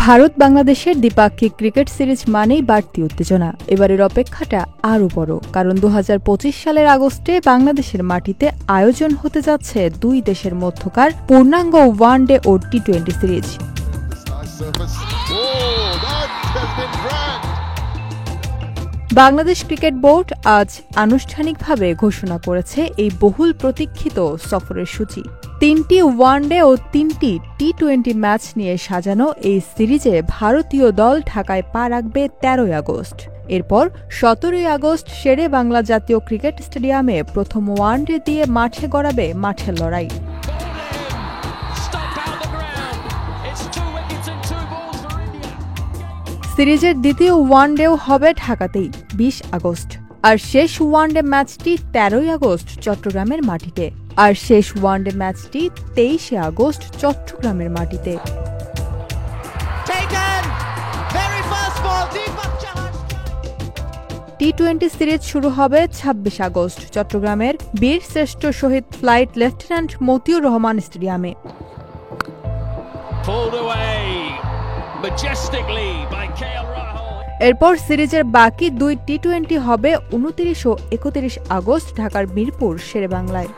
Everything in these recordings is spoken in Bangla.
ভারত বাংলাদেশের দ্বিপাক্ষিক ক্রিকেট সিরিজ মানেই বাড়তি উত্তেজনা। এবারের অপেক্ষাটা আরও বড়, কারণ 2025 সালের আগস্টে বাংলাদেশের মাটিতে আয়োজন হতে যাচ্ছে দুই দেশের মধ্যকার পূর্ণাঙ্গ ওয়ানডে ও টি-20 সিরিজ। বাংলাদেশ ক্রিকেট বোর্ড আজ আনুষ্ঠানিকভাবে ঘোষণা করেছে এই বহুল প্রতীক্ষিত সফরের সূচি। 3টি ওয়ানডে ও 3টি টি-20 ম্যাচ নিয়ে সাজানো এই সিরিজে ভারতীয় দল ঢাকায় পা রাখবে 13 আগস্ট। এরপর 17 আগস্ট শেরে বাংলা জাতীয় ক্রিকেট স্টেডিয়ামে প্রথম ওয়ানডে দিয়ে মাঠে গড়াবে মাঠের লড়াই। সিরিজের দ্বিতীয় ওয়ানডেও হবে ঢাকাতেই 20 আগস্ট, আর শেষ ওয়ানডে ম্যাচটি 13 আগস্ট চট্টগ্রামের মাটিতে। টি-20 সিরিজ শুরু হবে 26 আগস্ট চট্টগ্রামের বীর শ্রেষ্ঠ শহীদ ফ্লাইট লেফটেন্যান্ট মতিউর রহমান স্টেডিয়ামে। এরপর সিরিজের বাকি দুই টি-20 হবে 29 ও 31 আগস্ট ঢাকার মিরপুর শেরেবাংলায়।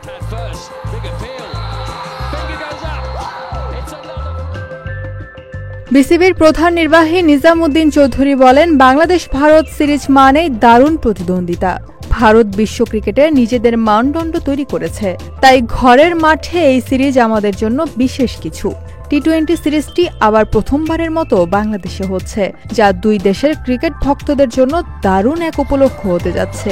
বিসিবির প্রধান নির্বাহী নিজাম উদ্দিন চৌধুরী বলেন, বাংলাদেশ ভারত সিরিজ মানেই দারুণ প্রতিদ্বন্দ্বিতা। ভারত বিশ্ব ক্রিকেটে নিজেদের মানদণ্ড তৈরি করেছে, তাই ঘরের মাঠে এই সিরিজ আমাদের জন্য বিশেষ কিছু। টি-20 সিরিজটি আবার প্রথমবারের মতো বাংলাদেশে হচ্ছে, যা দুই দেশের ক্রিকেট ভক্তদের জন্য দারুণ এক উপলক্ষ হতে যাচ্ছে।